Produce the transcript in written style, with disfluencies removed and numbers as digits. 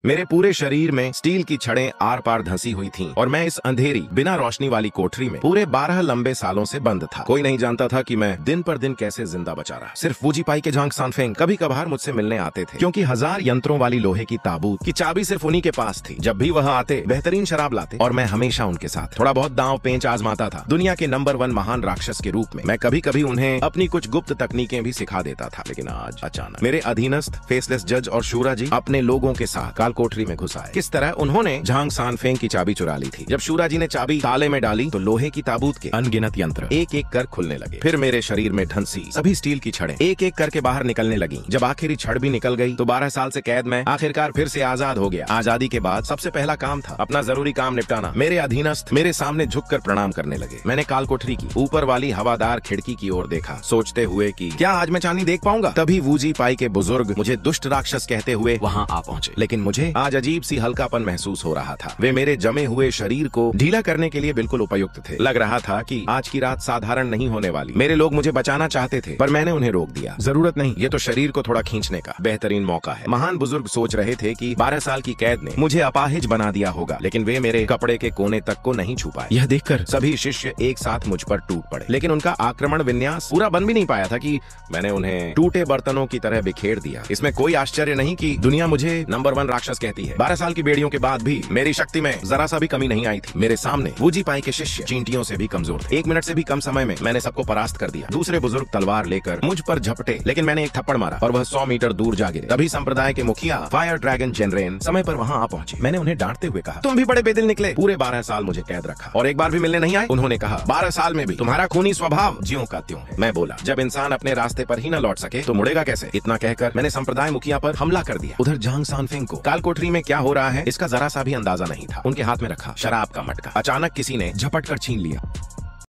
मेरे पूरे शरीर में स्टील की छड़ें आर पार धंसी हुई थीं और मैं इस अंधेरी बिना रोशनी वाली कोठरी में पूरे 12 लंबे सालों से बंद था। कोई नहीं जानता था कि मैं दिन पर दिन कैसे जिंदा बचा रहा। सिर्फ वूजी पाई के झांग सानफेंग कभी कभार मुझसे मिलने आते थे, क्योंकि 1000 यंत्रों वाली लोहे की ताबूत की चाबी सिर्फ उन्हीं के पास थी। जब भी वह आते बेहतरीन शराब लाते और मैं हमेशा उनके साथ थोड़ा बहुत दांव पेंच आजमाता था। दुनिया के नंबर 1 महान राक्षस के रूप में मैं कभी कभी उन्हें अपनी कुछ गुप्त तकनीकें भी सिखा देता था। लेकिन आज अचानक मेरे अधीनस्थ फेसलेस जज और शूरा जी अपने लोगों के साथ काल कोठरी में घुस आए। किस तरह उन्होंने झांग सानफेंग की चाबी चुरा ली थी। जब शूरा जी ने चाबी ताले में डाली तो लोहे की ताबूत के अनगिनत यंत्र एक एक कर खुलने लगे। फिर मेरे शरीर में ढंसी सभी स्टील की छड़ें एक एक करके बाहर निकलने लगी। जब आखिरी छड़ भी निकल गई तो 12 साल से कैद में आखिरकार फिर से आजाद हो गया। आजादी के बाद सबसे पहला काम था अपना जरूरी काम निपटाना। मेरे अधीनस्थ मेरे सामने झुककर प्रणाम करने लगे। मैंने काल कोठरी की ऊपर वाली हवादार खिड़की की ओर देखा, सोचते हुए कि क्या आज मैं चांदी देख पाऊंगा। तभी वूजी पाई के बुजुर्ग मुझे दुष्ट राक्षस कहते हुए वहाँ आ पहुँचे। लेकिन मुझे आज अजीब सी हल्कापन महसूस हो रहा था। वे मेरे जमे हुए शरीर को ढीला करने के लिए बिल्कुल उपयुक्त थे। लग रहा था कि आज की रात साधारण नहीं होने वाली। मेरे लोग मुझे बचाना चाहते थे पर मैंने उन्हें रोक दिया। जरूरत नहीं, ये तो शरीर को थोड़ा खींचने का बेहतरीन मौका है। महान बुजुर्ग सोच रहे थे कि 12 साल की कैद ने मुझे अपाहिज बना दिया होगा, लेकिन वे मेरे कपड़े के कोने तक को नहीं छू पाए। यह देखकर सभी शिष्य एक साथ मुझ पर टूट पड़े, लेकिन उनका आक्रमण विन्यास पूरा बन भी नहीं पाया था कि मैंने उन्हें टूटे बर्तनों की तरह बिखेर दिया। इसमें कोई आश्चर्य नहीं कि दुनिया मुझे नंबर 1 राक्षस कहती है। 12 साल की बेड़ियों के बाद भी मेरी शक्ति में जरा सा भी कमी नहीं आई थी। मेरे सामने वूजी पाई के शिष्य चींटियों से भी कमजोर थे। 1 मिनट से भी कम समय में मैंने सबको परास्त कर दिया। दूसरे बुजुर्ग तलवार लेकर मुझ पर झपटे, लेकिन मैंने एक थप्पड़ मारा और वह 100 मीटर दूर जा गिरे। तभी संप्रदाय के मुखिया फायर ड्रैगन जेनरेन समय पर वहाँ आ पहुंचे। मैंने उन्हें डांटते हुए कहा, तुम भी बड़े बेदिल निकले। पूरे 12 साल मुझे कैद रखा और एक बार भी मिलने नहीं आए। उन्होंने कहा, 12 साल में भी तुम्हारा खूनी स्वभाव ज्यों का त्यों है। मैं बोला, जब इंसान अपने रास्ते पर ही न लौट सके तो मुड़ेगा कैसे। इतना कहकर मैंने संप्रदाय मुखिया पर हमला कर दिया। उधर झांग सानफेंग को काल कोठरी में क्या हो रहा है इसका जरा सा भी अंदाजा नहीं था। उनके हाथ में रखा शराब का मटका अचानक किसी ने झपट कर छीन लिया।